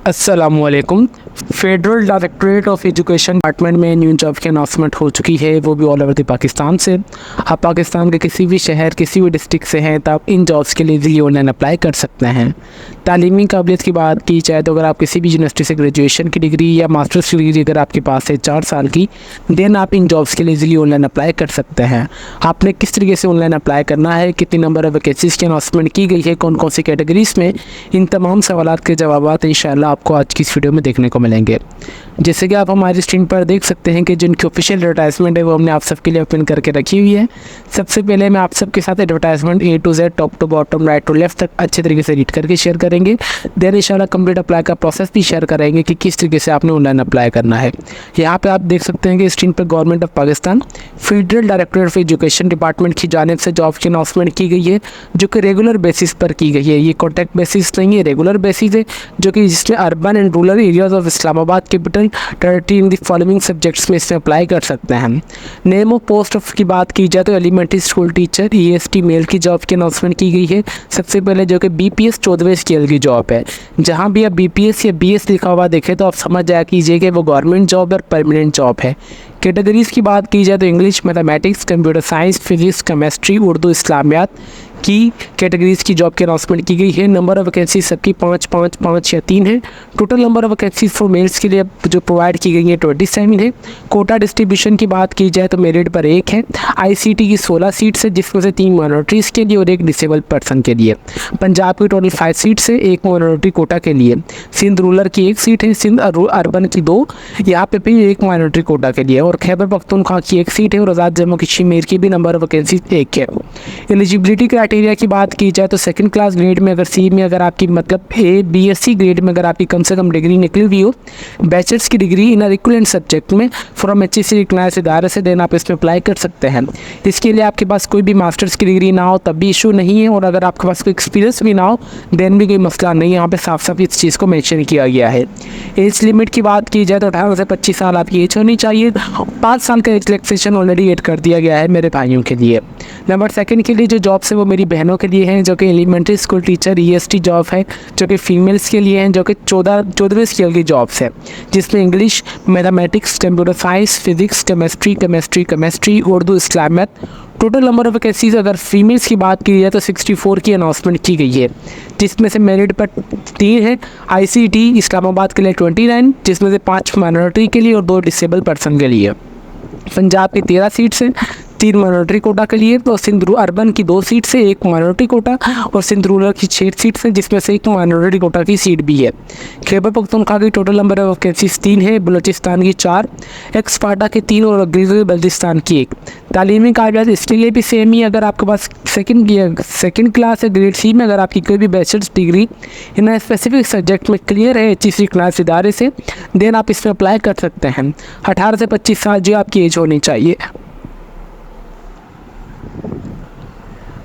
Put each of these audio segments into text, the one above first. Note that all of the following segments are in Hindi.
अस्सलामुअलैकुम। Federal directorate of education department में न्यू जॉब की अनाउंसमेंट हो चुकी है, वो भी ऑल ओवर द पाकिस्तान से। आप पाकिस्तान के किसी भी शहर, किसी भी डिस्ट्रिक्ट से हैं तो आप इन जॉब्स के लिए इजीली ऑनलाइन अप्लाई कर सकते हैं। तालीमी काबिलियत की बात की जाए तो अगर आप किसी भी यूनिवर्सिटी से ग्रेजुएशन की डिग्री या मास्टर्स की डिग्री अगर आपके पास है 4 साल की, देन आप इन जॉब्स के लिए इजीली ऑनलाइन अप्लाई कर सकते हैं। आपने किस तरीके से ऑनलाइन अप्लाई करना है, कितनी नंबर ऑफ वैकेंसीज़ की अनाउंसमेंट की गई है, कौन कौन सी कैटेगरीज़ में, इन तमाम सवालात के जवाब इंशाल्लाह आपको आज की इस वीडियो में देखने को मिलेंगे। जैसे कि आप हमारी स्क्रीन पर देख सकते हैं कि जिनकी ऑफिशियल एडवर्टाइजमेंट है वो हमने आप सबके लिए ओपन करके रखी हुई है। सबसे पहले मैं आप सबके साथ advertisement A to Z, top to bottom, right to left तक अच्छे तरीके से रीड करके शेयर करेंगे। देन इंशाल्लाह कंप्लीट अप्लाई का प्रोसेस भी शेयर करेंगे कि किस तरीके से आपने ऑनलाइन अप्लाई करना है। यहाँ पे आप देख सकते हैं कि स्क्रीन पर government of Pakistan federal directorate of education department की जानिब से जॉब की अनाउंसमेंट की गई है, जो कि रेगुलर बेसिस पर की गई है। ये कॉन्टैक्ट बेसिस नहीं है, रेगुलर बेसिस है, जो कि जिसमें urban and rural areas of Islamabad capital territory in the following subjects में इसमें अप्लाई कर सकते हैं। नेम ऑफ पोस्ट ऑफ की बात की जाए तो elementary school teacher EST male की जॉब की अनाउंसमेंट की गई है। सबसे पहले जो कि BPS 14वें स्केल की जॉब है। जहाँ भी आप BPS या BS लिखा हुआ देखें तो आप समझ जाया कीजिए कि वो गवर्नमेंट जॉब और परमानेंट जॉब है। कैटेगरीज़ की बात की जाए तो English, mathematics, computer science, physics, chemistry, Urdu, इस्लामियात की कैटेगरीज़ की जॉब की अनाउंसमेंट की गई है। नंबर ऑफ वैकेंसी सबकी 5, 5, 5 या 3 है। Total number of vacancy for mails के लिए जो प्रोवाइड की गई है 27 है। कोटा डिस्ट्रीब्यूशन की बात की जाए तो मेरिट पर 1 है। ICT की 16 सीट्स है, जिसमें से 3 माइनॉरिटीज़ के लिए और 1 डिसेबल पर्सन के लिए। पंजाब की टोटल 5 सीट्स है, 1 माइनॉरिटी कोटा के लिए। सिंध रूरल की 1 सीट है, सिंध अर्बन की 2, यहाँ पे भी 1 माइनॉरिटी कोटा के लिए। और खैबर पख्तूनख्वा की 1 सीट है और आज़ाद जम्मू कश्मीर की भी नंबर ऑफ वैकेंसी 1 है। एलिजिबिलिटी क्राइटेरिया की बात की जाए तो सेकंड क्लास ग्रेड में अगर सी में अगर आपकी मतलब BSc ग्रेड में अगर आपकी कम से कम डिग्री निकली हुई हो, बैचलर्स की डिग्री इन इक्विवेलेंट सब्जेक्ट में फ्रॉम HEC रिकग्नाइज्ड इदारे से, देन आप इसमें अप्लाई कर सकते हैं। इसके लिए आपके पास कोई भी मास्टर्स की डिग्री ना हो तब भी इशू नहीं है, और अगर आपके पास कोई एक्सपीरियंस भी ना हो देन भी कोई मसला नहीं है। यहाँ पे साफ साफ इस चीज़ को मेंशन किया गया है। एज लिमिट की बात की जाए तो 18 से 25 साल आपकी एज होनी चाहिए। 5 साल का एज रिलैक्सेशन ऑलरेडी एड कर दिया गया है मेरे भाइयों के लिए। नंबर 2 के लिए जो जॉब्स है वो मेरी बहनों के लिए हैं, जो कि elementary school teacher EST job है, जो कि फीमेल्स के लिए हैं, जो कि 14वें स्केल की जॉब्स है, जिसमें English, mathematics, computer science, physics, chemistry, Urdu, इस्लामियात। टोटल नंबर ऑफ वैकेंसीज अगर फीमेल्स की बात की जाए तो 64 की अनाउंसमेंट की गई है, जिसमें से मेरिट पर 3 है। ICT इस्लामाबाद के लिए 29, जिसमें से 5 माइनॉरिटी के लिए और 2 डिसेबल पर्सन के लिए। पंजाब की 13 सीट्स हैं, 3 माइनॉरिटी कोटा के लिए। तो सिंध अर्बन की 2 सीट से 1 माइनॉरिटी कोटा, और सिंध रूरल की 6 सीट्स हैं, जिसमें से 1 माइनॉरिटी कोटा की सीट भी है। खैबर पख्तूनख्वा की टोटल नंबर ऑफ वैकेंसीज 3 है, बलूचिस्तान की 4, एक्स-पार्टा की 3 और गिलगित बल्तिस्तान की 1। तालीमी काबिलियत इसके लिए भी सेम ही, अगर आपके पास सेकंड क्लास है ग्रेड C में अगर आपकी कोई भी bachelors degree in specific subject में क्लियर है HEC क्लास इदारे से, देन आप इसमें अप्लाई कर सकते हैं। 18 से 25 साल जो आपकी एज होनी चाहिए।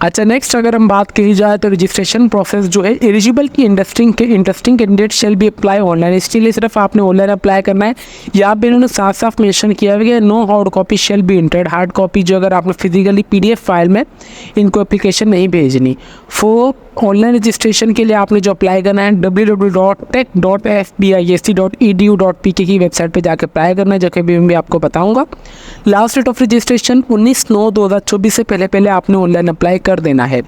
अच्छा, नेक्स्ट अगर हम बात की जाए तो रजिस्ट्रेशन प्रोसेस जो है, एलिजिबल की interesting candidate shall be apply online. इसके लिए सिर्फ आपने ऑनलाइन अप्लाई करना है। यहाँ पे इन्होंने साफ साफ मेंशन किया हुआ है, no hard copy shall be entered. Hard copy जो अगर आपने फिजिकली PDF फाइल में इनको एप्लीकेशन नहीं भेजनी। फॉर ऑनलाइन रजिस्ट्रेशन के लिए आपने जो अप्लाई करना है www.tech.fbic.edu.pk की वेबसाइट पे जाकर अप्लाई करना है, जो कि मैं आपको बताऊंगा। लास्ट डेट ऑफ रजिस्ट्रेशन 19/9/2024 से पहले आपने ऑनलाइन अप्लाई कर देना है।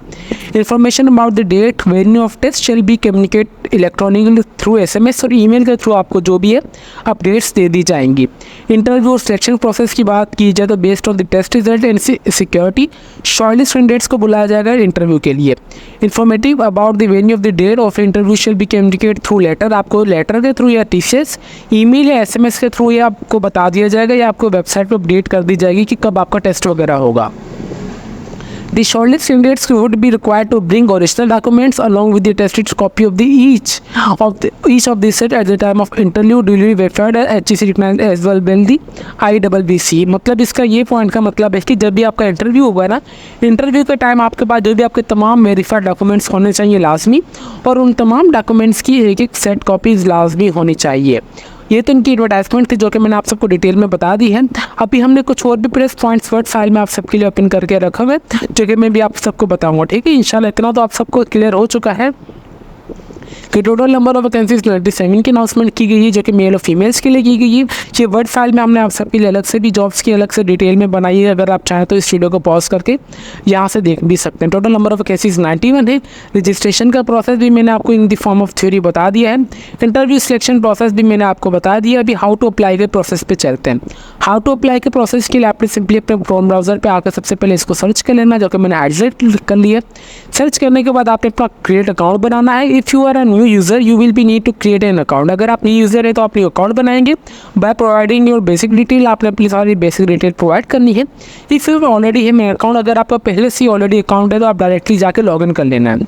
Information about the date, venue of test shall be communicate electronically through SMS और ईमेल के थ्रू आपको जो भी है अपडेट्स दे दी जाएंगी। इंटरव्यू और सिलेक्शन प्रोसेस की बात की जाए तो based on the test result and security shortlist candidates को बुलाया जाएगा इंटरव्यू के लिए। Informative about the venue of the date of interview shall be communicate through letter. आपको लेटर के थ्रू या TCS, ईमेल या SMS के थ्रू या आपको बता दिया जाएगा या आपको वेबसाइट पर अपडेट कर दी जाएगी कि कब आपका टेस्ट वगैरह होगा। The shortlist candidates would be required to bring original documents along with the attested copy of each of the set at the time of interview duly verified HEC recognized as well by the IWBC। मतलब इसका ये पॉइंट का मतलब है कि जब भी आपका इंटरव्यू होगा ना, इंटरव्यू के टाइम आपके पास जो भी आपके तमाम वेरीफाइड डॉक्यूमेंट्स होने चाहिए लाजमी, और उन तमाम डॉक्यूमेंट्स की एक सेट कॉपीज़ लाजमी होनी चाहिए। ये तो इनकी एडवर्टाइजमेंट थी जो कि मैंने आप सबको डिटेल में बता दी है। अभी हमने कुछ और भी प्रेस पॉइंट्स वर्ड फाइल में आप सबके लिए ओपन करके रखा हुआ है, जो कि मैं भी आप सबको बताऊंगा। ठीक है, इंशाल्लाह इतना तो आप सबको क्लियर हो चुका है। कि टोटल नंबर ऑफ वैकेंसीज 97 की अनाउंसमेंट की गई है, जो कि मेल और फीमेल्स के लिए की गई है। ये वर्ड फाइल में हमने आप सबके लिए अलग से भी जॉब्स की अलग से डिटेल में बनाई है। अगर आप चाहें तो इस वीडियो को पॉज करके यहाँ से देख भी सकते हैं। टोटल नंबर ऑफ वैकेंसीज 91 है। रजिस्ट्रेशन का प्रोसेस भी मैंने आपको in the form of theory बता दिया है। इंटरव्यू सिलेक्शन प्रोसेस भी मैंने आपको बता दिया। अभी हाउ टू अप्लाई के प्रोसेस पे चलते हैं। हाउ टू अप्लाई के प्रोसेस के लिए आपने सिंपली अपने क्रोम ब्राउजर पे आकर सबसे पहले इसको सर्च कर लेना, जो कि मैंने हाइलाइट कर लिया। सर्च करने के बाद आपने अपना क्रिएट अकाउंट बनाना है। If you are a new user you will be need to create an account. अगर आप न्यू यूज़र है तो आप न्यू अकाउंट बनाएंगे by providing your basic detail. आपने अपनी सारी बेसिक डिटेल प्रोवाइड करनी है। इफ़ यू ऑलरेडी है मेरा अकाउंट, अगर आपका पहले से ऑलरेडी अकाउंट है तो आप डायरेक्टली जाके लॉगिन कर लेना है।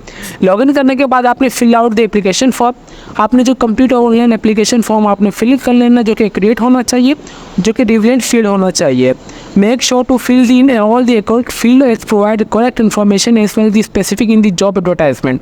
लॉगिन करने के बाद आपने fill out the application form. आपने जो कंप्लीट ऑनलाइन एप्लीकेशन फॉर्म आपने फिल कर लेना, जो कि क्रिएट होना चाहिए, जो कि रिलेवेंट फील्ड होना चाहिए। Make sure to fill in all the account field as provide correct information as well the specific in the job advertisement.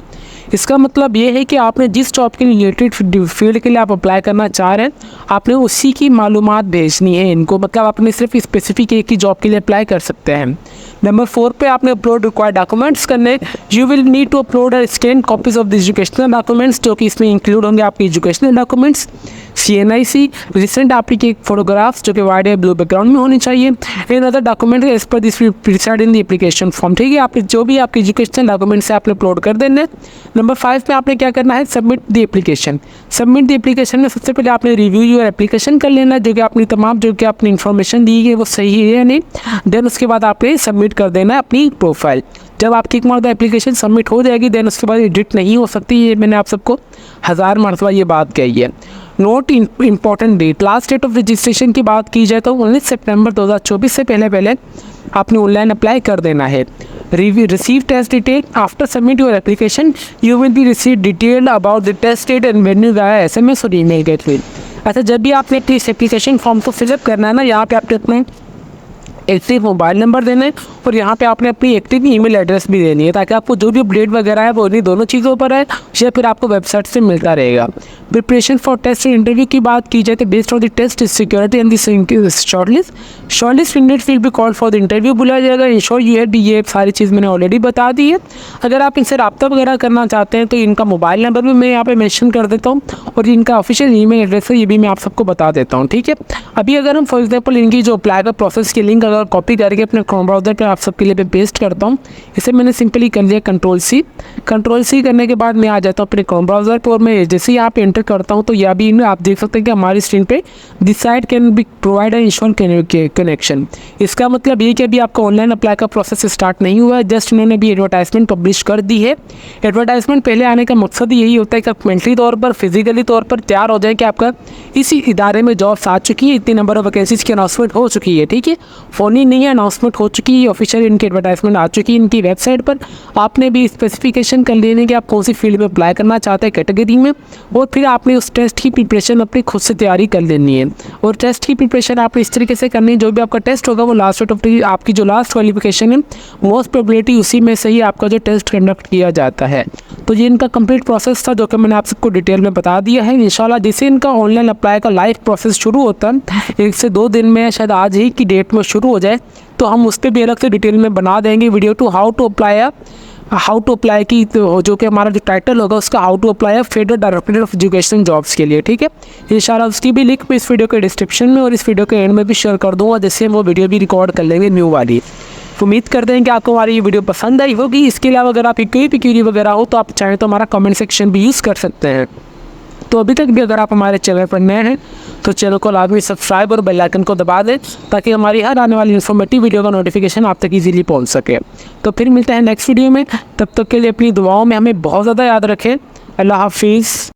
इसका मतलब ये है कि आपने जिस जॉब के रिलेटेड फील्ड के लिए आप अप्लाई करना चाह रहे हैं आपने उसी की मालूमात भेजनी है इनको। मतलब आपने सिर्फ स्पेसिफिक एक ही जॉब के लिए अप्लाई कर सकते हैं। नंबर 4 पे आपने अपलोड रिक्वायर्ड डॉक्यूमेंट्स करने। You will need to upload scan copies of the educational documents, जो कि इसमें इंक्लूड होंगे आपके एजुकेशनल डॉक्यूमेंट्स, CNIC, रिसेंट आपकी फोटोग्राफ्स जो कि वाइड है ब्लू बैकग्राउंड में होनी चाहिए, and other document as per this prescribed in the application form. ठीक है, आपने जो भी आपके एजुकेशनल डॉक्यूमेंट्स है आपने अपलोड कर देने। नंबर 5 पे आपने क्या करना है, submit the application. Submit the application में सबसे पहले आपने रिव्यू योर एप्लीकेशन कर लेना, जो कि अपनी तमाम जो कि आपने इन्फॉर्मेशन दी है वो सही है या नहीं। देन उसके बाद आपने सबमिट कर देना है अपनी प्रोफाइल। जब आपकी एक मरतबा एप्लीकेशन सबमिट हो जाएगी देन उसके बाद एडिट नहीं हो सकती। ये मैंने आप सबको 1000 मरतबा ये बात कही है। Note important date, last date of registration की बात की जाए तो 19 सितंबर 2024 से पहले आपने ऑनलाइन अप्लाई कर देना है। Receive test detail after submit your application you will be receive detail about the test date and venue via SMS और ईमेल गेटवे। अच्छा, जब भी आपने इस एप्लीकेशन फॉर्म को फिलअप करना है ना, यहाँ पे आपने अपने एक्टिव मोबाइल नंबर देना है और यहाँ पे आपने अपनी एक्टिव ईमेल एड्रेस भी देनी है, ताकि आपको जो भी अपडेट वगैरह है वो इन्हीं दोनों चीज़ों पर है या फिर आपको वेबसाइट से मिलता रहेगा। Preparation for test and interview की बात की जाए तो based on the test security and the shortlist candidate will be call for the interview बुलाया जाएगा। इंश्योर यू हैव, ये सारी चीज़ मैंने ऑलरेडी बता दी है। अगर आप इनसे रब्ता वगैरह करना चाहते हैं तो इनका मोबाइल नंबर भी मैं यहाँ पे मेंशन कर देता हूँ और इनका ऑफिशियल ईमेल एड्रेस है ये भी मैं आप सबको बता देता हूँ। ठीक है, अभी अगर हम फॉर एग्जाम्पल इनकी जो अप्लाई का प्रोसेस की लिंक अगर कॉपी करके अपने क्रोम ब्राउज़र पर आप सबके लिए पेस्ट करता हूँ, इसे मैंने सिंपली कर लिया कंट्रोल सी करने के बाद मैं आ जाता हूँ अपने क्रोम ब्राउज़र पर और मैं जैसे ही यहाँ पे एंटर करता हूँ तो यह भी आप देख सकते हैं कि हमारी स्क्रीन पे this site can be provide ensure connection. इसका मतलब ये कि अभी आपका ऑनलाइन अप्लाई का प्रोसेस स्टार्ट नहीं हुआ है, जस्ट इन्होंने भी एडवर्टाइजमेंट पब्लिश कर दी है। एडवर्टाइजमेंट पहले आने का मकसद यही होता है कि आप मेंटली तौर पर फिजिकली तौर पर तैयार हो जाए कि आपका इसी इदारे में जॉब्स आ चुकी है, इतनी नंबर ऑफ वैकेंसीज की अनाउंसमेंट हो चुकी है। ठीक है, फ़ोनी नहीं है, अनाउंसमेंट हो चुकी है, ऑफिशियल इनकी एडवर्टाइजमेंट आ चुकी है इनकी वेबसाइट पर। आपने भी स्पेसिफिकेशन कर लेने कि आप कौन सी फील्ड में अप्लाई करना चाहते हैं कैटेगरी में, और फिर आपने उस टेस्ट की प्रिपरेशन अपनी खुद से तैयारी कर लेनी है। और टेस्ट की प्रिपरेशन आपने इस तरीके से करनी है, जो भी आपका टेस्ट होगा वो लास्ट ऑफ आपकी जो लास्ट क्वालिफिकेशन है मोस्ट प्रोबेबिलिटी उसी में से ही आपका जो टेस्ट कंडक्ट किया जाता है। तो ये इनका कंप्लीट प्रोसेस था जो कि मैंने आप सबको डिटेल में बता दिया है। इंशाल्लाह जैसे इनका ऑनलाइन अप्लाई का लाइव प्रोसेस शुरू होता है 1 से 2 दिन में, शायद आज ही की डेट में शुरू हो जाए, तो हम उस पर भी अलग से डिटेल में बना देंगे video to how to apply की, तो जो कि हमारा जो टाइटल होगा उसका how to apply federal directorate of education jobs के लिए। ठीक है, इंशाल्लाह उसकी भी लिंक मैं इस वीडियो के डिस्क्रिप्शन में और इस वीडियो के एंड में भी शेयर कर दूँगा, जिससे हम वो वीडियो भी रिकॉर्ड कर लेंगे न्यू वाली। उम्मीद करते हैं कि आपको हमारी ये वीडियो पसंद आई होगी। इसके अलावा अगर आपकी कोई भी क्वेरी वगैरह हो तो आप चाहें तो हमारा कमेंट सेक्शन भी यूज़ कर सकते हैं। तो अभी तक भी अगर आप हमारे चैनल पर नए हैं तो चैनल को लाजमी सब्सक्राइब और बेल आइकन को दबा दें, ताकि हमारी हर आने वाली इन्फॉर्मेटिव वीडियो का नोटिफिकेशन आप तक इजीली पहुंच सके। तो फिर मिलते हैं नेक्स्ट वीडियो में, तब तक के लिए अपनी दुआओं में हमें बहुत ज़्यादा याद रखें। अल्लाह हाफिज़।